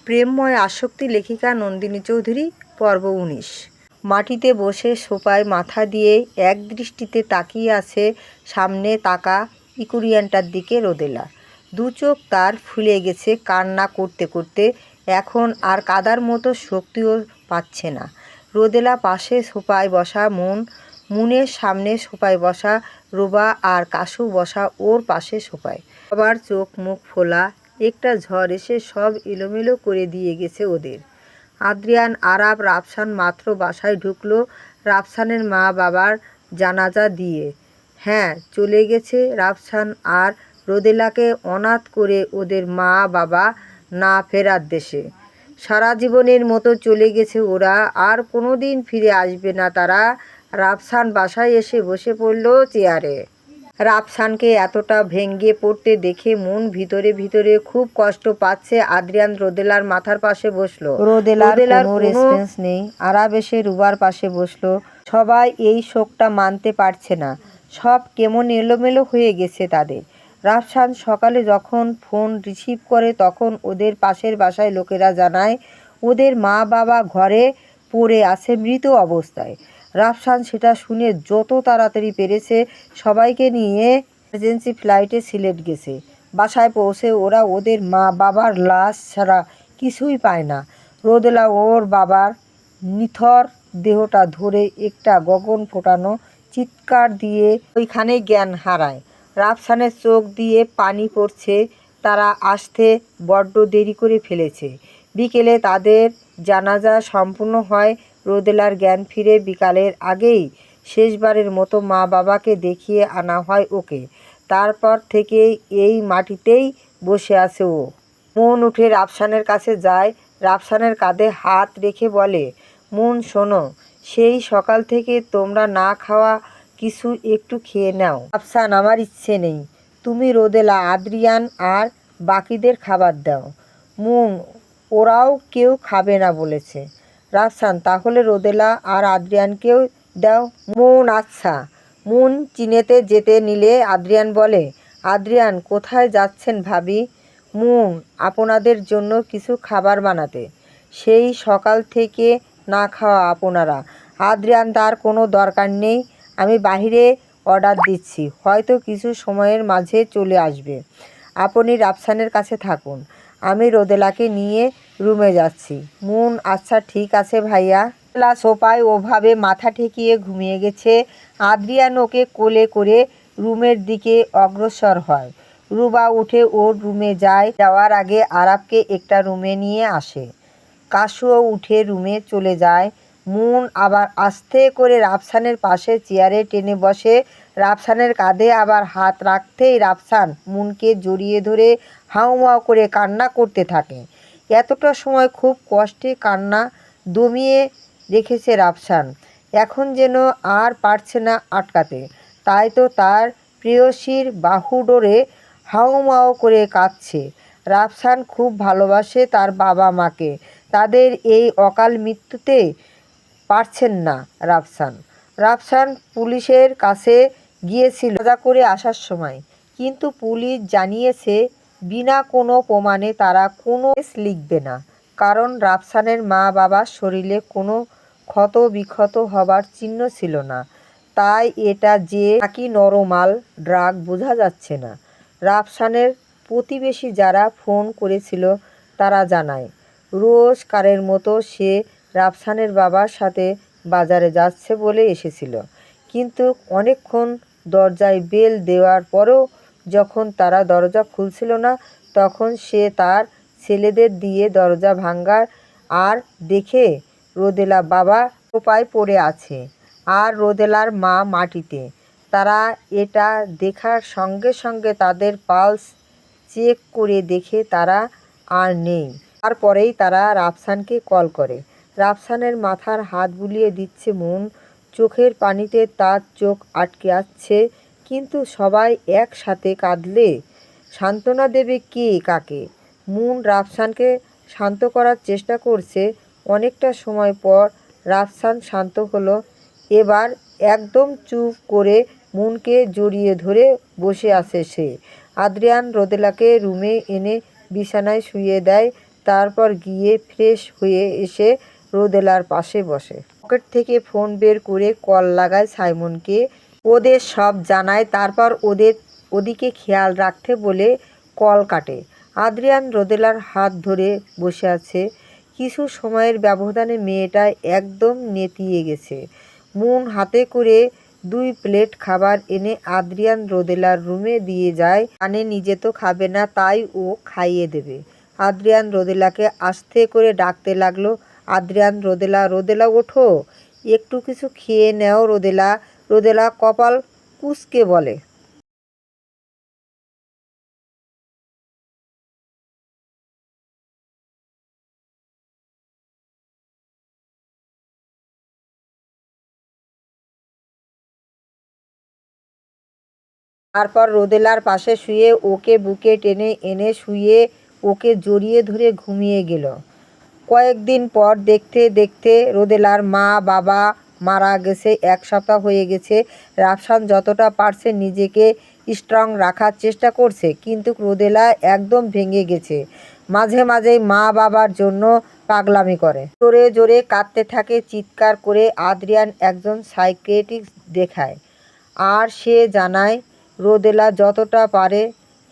প্রেমময় আসক্তি লেখিকা নন্দিনী চৌধুরী পর্ব ১৯। মাটিতে বসে সোফায় মাথা দিয়ে এক দৃষ্টিতে তাকিয়ে আছে সামনে তাকা ইকুরিয়ানটার দিকে রোদেলা। দু চোখ তার ফুলে গেছে কান্না করতে করতে, এখন আর কাদার মতো শক্তিও পাচ্ছে না। রোদেলা পাশে সোফায় বসা মুনের সামনে সোফায় বসা রোবা আর কাশু বসা ওর পাশে সোফায়। আবার চোখ মুখ ফোলা, একটা ঝড় এসে সব এলোমেলো করে দিয়ে গেছে ওদের। আদ্রিয়ান আরাব রাফসান মাত্র বাসায় ঢুকলো রাফসানের মা বাবার জানাজা দিয়ে। হ্যাঁ, চলে গেছে রাফসান আর রোদেলাকে অনাথ করে ওদের মা বাবা না ফেরার দেশে। সারা জীবনের মতো চলে গেছে ওরা, আর কোনো দিন ফিরে আসবে না তারা। রাফসান বাসায় এসে বসে পড়ল চেয়ারে। রাফসানকে এতটা ভেঙে পড়তে দেখে মন ভিতরে ভিতরে খুব কষ্ট পাচ্ছে। আদ্রিয়ান রোদেলার মাথার পাশে বসলো। রোদেলার কোনো রেসপন্স নেই। আরাব এসে রুবার পাশে বসলো। সবাই এই শোকটা মানতে পারছে না, সব কেমন এলোমেলো হয়ে গেছে তাদের। রাফসান সকালে যখন ফোন রিসিভ করে তখন ওদের পাশের বাসায় লোকেরা জানায় ওদের মা বাবা ঘরে পড়ে আছে মৃত অবস্থায়। রাফসান সেটা শুনে যত তাড়াতাড়ি পেরেছে সবাইকে নিয়ে এমার্জেন্সি ফ্লাইটে সিলেট গেছে। বাসায় পৌঁছে ওরা ওদের মা বাবার লাশ ছাড়া কিছুই পায় না। রোদেলা ওর বাবার নিথর দেহটা ধরে একটা গগন ফোটানো চিৎকার দিয়ে ওইখানেই জ্ঞান হারায়। রাফসানের চোখ দিয়ে পানি পড়ছে, তারা আসতে বড্ড দেরি করে ফেলেছে। বিকেলে তাদের জানাজা সম্পূর্ণ হয়। রোদেলার জ্ঞান ফিরে বিকালের আগেই শেষবারের মতো মা বাবাকে দেখিয়ে আনা হয় ওকে। তারপর থেকে এই মাটিতেই বসে আছে ও। মন উঠে রাফসানের কাছে যায়, রাফসানের কাঁধে হাত রেখে বলে, মন শোনো, সেই সকাল থেকে তোমরা না খাওয়া কিছু একটু খেয়ে নাও। রাফসান, আমার ইচ্ছে নেই। তুমি রোদেলা, আদ্রিয়ান আর বাকিদের খাবার দাও। মন, ওরাও কেউ খাবে না বলেছে। রাফসান, তাহলে রোদেলা আর আদ্রিয়ানকেও দাও। মন, আচ্ছা। মন চীনেতে যেতে নিলে আদ্রিয়ান বলে, আদ্রিয়ান, কোথায় যাচ্ছেন ভাবি? মন, আপনাদের জন্য কিছু খাবার বানাতে। সেই সকাল থেকে না খাওয়া আপনারা। আদ্রিয়ান, তার কোনো দরকার নেই, আমি বাইরে অর্ডার দিচ্ছি, হয়তো কিছু সময়ের মাঝে চলে আসবে। আপনি রাফসানের কাছে থাকুন, আমি রোদেলাকে নিয়ে রুমে যাচ্ছি। মন, আচ্ছা ঠিক আছে ভাইয়া। রোদেলা সোফায় ওভাবে মাথা ঠেকিয়ে ঘুমিয়ে গেছে। আদ্রিয়ান ওকে কোলে করে রুমের দিকে অগ্রসর হয়। রুবা উঠে ওর রুমে যায়, যাওয়ার আগে আরাবকে একটা রুমে নিয়ে আসে। কাশুও উঠে রুমে চলে যায়। মন আবার আস্তে করে রাফসানের পাশে চেয়ারে টেনে বসে। রাফসানের কাঁধে আবার হাত রাখতেই রাফসান মনকে জড়িয়ে ধরে হাউমাউ করে কান্না করতে থাকে। এতটা সময় খুব কষ্টে কান্না দমিয়ে রেখেছে রাফসান, এখন যেন আর পারছে না আটকাতে। তাই তো তার প্রেয়সীর বাহু ডোরে হাউমাউ করে কাঁদছে। রাফসান খুব ভালোবাসে তার বাবা মাকে, তাদের এই অকাল মৃত্যুতে পারছেন না রাফসান। রাফসান পুলিশের কাছে গিয়েছিল মজা করে আসার সময়, কিন্তু পুলিশ জানিয়েছে বিনা কোনো প্রমাণে তারা কোনো কেস লিখবে না, কারণ রাফসানের মা বাবার শরীরে কোনো ক্ষত বিক্ষত হবার চিহ্ন ছিল না। তাই এটা যে নাকি নরমাল ড্রাগ বোঝা যাচ্ছে না। রাফসানের প্রতিবেশী যারা ফোন করেছিল তারা জানায় রোজকারের মতো সে রাফসানের বাবার সাথে বাজারে যাচ্ছে বলে এসেছিল, কিন্তু অনেকক্ষণ দরজায় বেল দেওয়ার পরেও যখন তারা দরজা খুলছিল না, তখন সে তার ছেলেদের দিয়ে দরজা ভাঙার আর দেখে রোদেলা বাবা সোফায় পড়ে আছে আর রোদেলার মা মাটিতে। তারা এটা দেখার সঙ্গে সঙ্গে তাদের পালস চেক করে দেখে তারা আর নেই। তারপরেই তারা রাফসানকে কল করে। রাফসানের মাথার হাত বুলিয়ে দিচ্ছে মন, চোখের পানিতে তার চোখ আটকে আসছে। কিন্তু সবাই একসাথে কাঁদলে সান্ত্বনা দেবে কে কাকে? মন রাফসানকে শান্ত করার চেষ্টা করছে। অনেকটা সময় পর রাফসান শান্ত হলো। এবার একদম চুপ করে মনকে জড়িয়ে ধরে বসে আছে সে। আদ্রিয়ান রোদেলাকে রুমে এনে বিছানায় শুইয়ে দেয়। তারপর গিয়ে ফ্রেশ হয়ে এসে রোদেলার পাশে বসে। পকেট থেকে ফোন বের করে কল লাগায় সাইমনকে, ওদের সব জানায়, তারপর ওদিকে খেয়াল রাখতে বলে কল কাটে। আদ্রিয়ান রোদেলার হাত ধরে বসে আছে। কিছু সময়ের ব্যবধানে মেয়েটা একদম নেতিয়ে গেছে। মন হাতে করে 2 প্লেট খাবার এনে আদ্রিয়ান রোদেলার রুমে দিয়ে যায়। জানে নিজে তো খাবে না, তাই ও খাইয়ে দেবে। আদ্রিয়ান রোদেলাকে আস্তে করে ডাকতে লাগলো, আদ্রিয়ান, রোদেলা, রোদেলা ওঠো, একটু কিছু খেয়ে নেও রোদেলা। রোদেলা কপাল কুঁচকে বলে, তারপর রোদেলার পাশে শুয়ে ওকে বুকে টেনে এনে শুয়ে ওকে জড়িয়ে ধরে ঘুমিয়ে গেল। কয়েকদিন পর দেখতে দেখতে রোদেলার মা বাবা মারা গেছে। 1 সপ্তাহ হয়ে গেছে। রাফসান যতটা পারছে নিজেকে স্ট্রং রাখার চেষ্টা করছে, কিন্তু রোদেলা একদম ভেঙে গেছে। মাঝে মাঝেই মা বাবার জন্য পাগলামি করে, জোরে জোরে কাঁদতে থাকে, চিৎকার করে। আদ্রিয়ান একজন সাইকিয়াট্রিস্ট দেখায়, আর সে জানায় রোদেলা যতটা পারে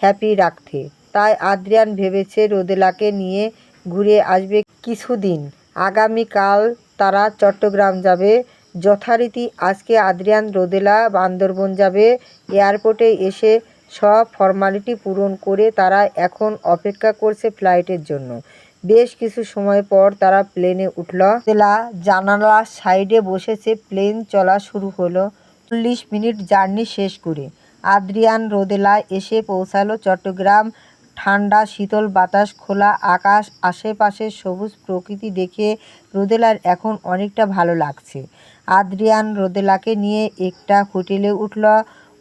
হ্যাপি রাখতে। তাই আদ্রিয়ান ভেবেছে রোদেলাকে নিয়ে ঘুরে আসবে কিছুদিন। আগামীকাল তারা চট্টগ্রাম যাবে যথারীতি। আজকে আদ্রিয়ান রোদেলা বান্দরবন যাবে। এয়ারপোর্টে এসে সব ফর্মালিটি পূরণ করে তারা এখন অপেক্ষা করছে ফ্লাইটের জন্য। বেশ কিছু সময় পর তারা প্লেনে উঠল। রোদেলা জানালার সাইডে বসেছে। প্লেন চলা শুরু হলো। 40 মিনিট জার্নি শেষ করে আদ্রিয়ান রোদেলা এসে পৌঁছালো চট্টগ্রাম। ঠান্ডা শীতল বাতাস, খোলা আকাশ, আশেপাশের সবুজ প্রকৃতি দেখে রোদেলার এখন অনেকটা ভালো লাগছে। আদ্রিয়ান রোদেলাকে নিয়ে একটা হোটেলে উঠল।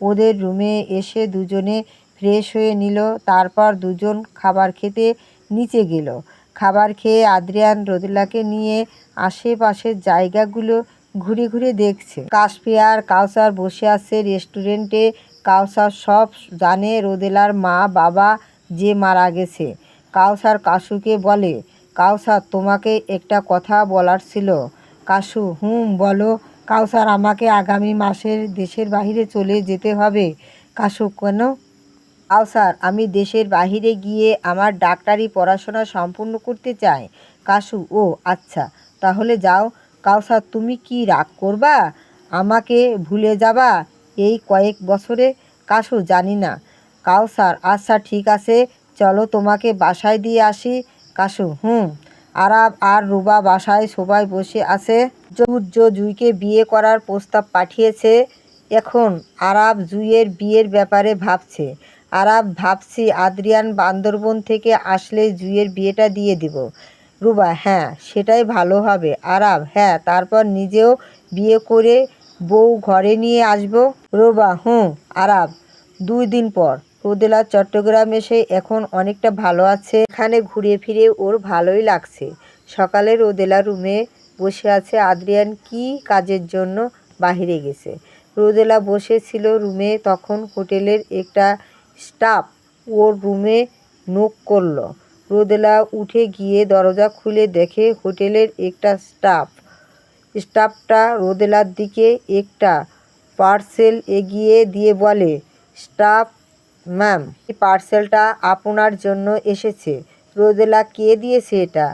ওদের রুমে এসে দুজনে ফ্রেশ হয়ে নিল। তারপর দুজন খাবার খেতে নিচে গেল। খাবার খেয়ে আদ্রিয়ান রোদেলাকে নিয়ে আশেপাশের জায়গাগুলো ঘুরে ঘুরে দেখছে। কাশফিয়ার কাউসার বসে আছে রেস্টুরেন্টে। কাউসার সব জানে রোদেলার মা বাবা যে মারা গেছে। কাউসার কাশুকে বলে, কাউসার তোমাকে একটা কথা বলার ছিল। কাশু, বলো। কাউসার, আমাকে আগামী মাসের দেশের বাইরে চলে যেতে হবে। কাশু, কেন? কাউসার, আমি দেশের বাইরে গিয়ে আমার ডাক্তারি পড়াশোনা সম্পূর্ণ করতে চাই। কাশু, ও আচ্ছা, তাহলে যাও। কাউসার, তুমি কি রাগ করবা? আমাকে ভুলে যাবা এই কয়েক বছরে? কাশু, জানি না। কাউসার, আচ্ছা ঠিক আছে, চলো তোমাকে বাসায় দিয়ে আসি। কাশু, আরাব আর রুবা বাসায় সবাই বসে আছে। সূর্য জুঁইকে বিয়ে করার প্রস্তাব পাঠিয়েছে। এখন আরাব জুঁইয়ের বিয়ের ব্যাপারে ভাবছে। আরাব, ভাবছি আদ্রিয়ান বান্দরবন থেকে আসলে জুঁইয়ের বিয়েটা দিয়ে দিব। রুবা, হ্যাঁ সেটাই ভালো হবে। আরাব, হ্যাঁ, তারপর নিজেও বিয়ে করে বউ ঘরে নিয়ে আসবো। রুবা, আরাব, 2 দিন পর। রোদেলা চট্টগ্রাম এসে এখন অনেকটা ভালো আছে। এখানে ঘুরে ফিরে ওর ভালোই লাগছে। সকালে রোদেলা রুমে বসে আছে। আদ্রিয়ান কি কাজের জন্য বাহিরে গেছে। রোদেলা বসেছিল রুমে, তখন হোটেলের একটা স্টাফ ওর রুমে নক করলো। রোদেলা উঠে গিয়ে দরজা খুলে দেখে হোটেলের একটা স্টাফটা রোদেলার দিকে একটা পার্সেল এগিয়ে দিয়ে বলে, স্টাফ ম্যাম, এই পার্সেলটা আপনার জন্য এসেছে। রোদেলা, কে দিয়েছে এটা?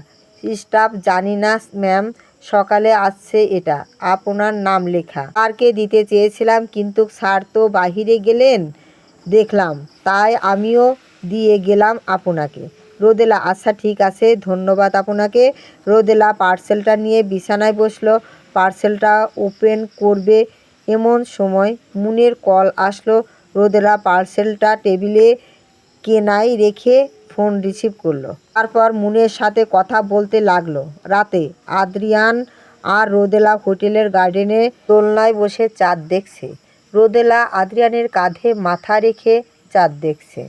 স্টাফ, জানি না ম্যাম, সকালে আসছে, এটা আপনার নাম লেখা। স্যারকে দিতে চেয়েছিলাম, কিন্তু স্যার তো বাহিরে গেলেন দেখলাম, তাই আমিও দিয়ে গেলাম আপনাকে। রোদেলা, আচ্ছা ঠিক আছে, ধন্যবাদ আপনাকে। রোদেলা পার্সেলটা নিয়ে বিছানায় বসলো। পার্সেলটা ওপেন করবে এমন সময় মুনের কল আসলো। রোদেলা পার্সেলটা টেবিলে কেনায় রেখে ফোন রিসিভ করলো। তারপর মুনের সাথে কথা বলতে লাগলো। রাতে আদ্রিয়ান আর রোদেলা হোটেলের গার্ডেনে দোলনায় বসে চাঁদ দেখছে। রোদেলা আদ্রিয়ানের কাঁধে মাথা রেখে চাঁদ দেখছে।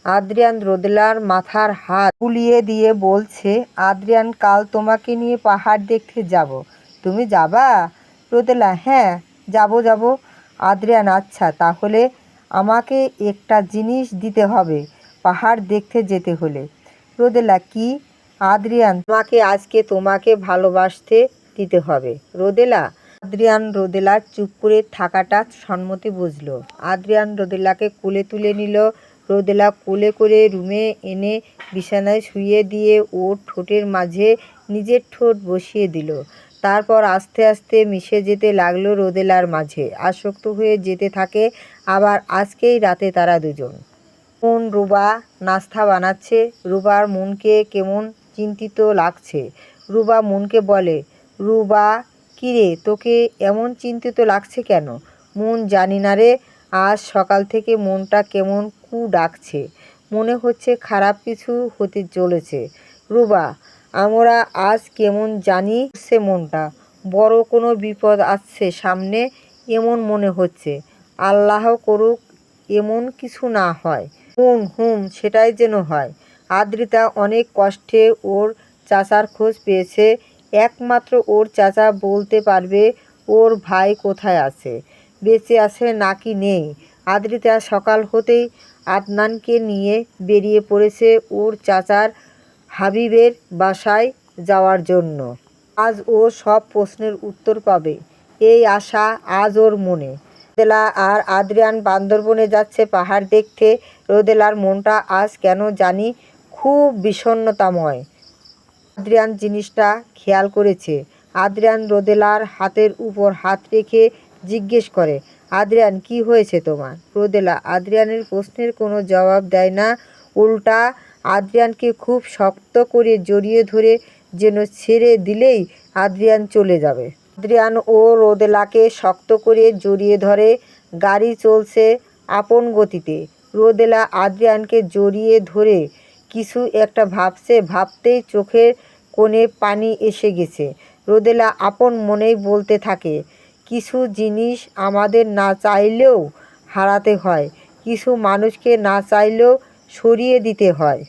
আদ্রিয়ান রোদেলার মাথার হাত বুলিয়ে দিয়ে বলছে, আদ্রিয়ান, কাল তোমাকে নিয়ে পাহাড় দেখতে যাব। তুমি যাবা? রোদেলা, হ্যাঁ যাব। আদ্রিয়ান, আচ্ছা, তাহলে আমাকে একটা জিনিস দিতে হবে পাহাড় দেখতে যেতে হলে। রোদেলা, কি? আদ্রিয়ান, তোমাকে ভালোবাসতে দিতে হবে। রোদেলা। আদ্রিয়ান রোদেলার চুপ করে থাকাটা সম্মতি বুঝল। আদ্রিয়ান রোদেলাকে কোলে তুলে নিল। রোদেলা কোলে করে রুমে এনে বিছানায় শুইয়ে দিয়ে ওর ঠোঁটের মাঝে নিজের ঠোঁট বসিয়ে দিল। তারপর আস্তে আস্তে মিশে যেতে লাগলো রোদেলার মাঝে, আসক্ত হয়ে যেতে থাকে। আবার আজকেই রাতে তারা দুজন। রুবা নাস্তা বানাচ্ছে। রুবার মনকে কেমন চিন্তিত লাগছে। রুবা মনকে বলে, রুবা, কিরে, তোকে এমন চিন্তিত লাগছে কেন? মন, জানি না রে, আজ সকাল থেকে মনটা কেমন কু ডাকছে। মনে হচ্ছে খারাপ কিছু হতে চলেছে। রুবা, আমরা আজ কেমন জানি সে মনটা, বড় কোনো বিপদ আসছে সামনে এমন মনে হচ্ছে। আল্লাহ করুক এমন কিছু না হয়। সেটাই যেন হয়। আদ্রিতা অনেক কষ্টে ওর চাচার খোঁজ পেয়েছে। একমাত্র ওর চাচা বলতে পারবে ওর ভাই কোথায় আছে, বেঁচে আছে নাকি নেই। আদ্রিতা সকাল হতেই আদনানকে নিয়ে বেরিয়ে পড়েছে ওর চাচার হাবিবের বাসায় যাওয়ার জন্য। আজ ও সব প্রশ্নের উত্তর পাবে, এই আশা আজ ওর মনে। রোদেলা আর আদ্রিয়ান বান্দরবনে যাচ্ছে পাহাড় দেখতে। রোদেলার মনটা আজ কেন জানি খুব বিষণ্ণতাময়। আদ্রিয়ান জিনিসটা খেয়াল করেছে। আদ্রিয়ান রোদেলার হাতের উপর হাত রেখে জিজ্ঞেস করে, আদ্রিয়ান, কি হয়েছে তোমার? রোদেলা আদ্রিয়ানের প্রশ্নের কোনো জবাব দেয় না, উল্টা আদ্রিয়ানকে খুব শক্ত করে জড়িয়ে ধরে যেন ছেড়ে দিলেই আদ্রিয়ান চলে যাবে। আদ্রিয়ান ও রোদেলাকে শক্ত করে জড়িয়ে ধরে। গাড়ি চলছে আপন গতিতে। রোদেলা আদ্রিয়ানকে জড়িয়ে ধরে কিছু একটা ভাবছে। ভাবতেই চোখের কোণে পানি এসে গেছে। রোদেলা আপন মনেই বলতে থাকে, কিছু জিনিস আমাদের না চাইলেও হারাতে হয়, কিছু মানুষকে না চাইলেও সরিয়ে দিতে হয়।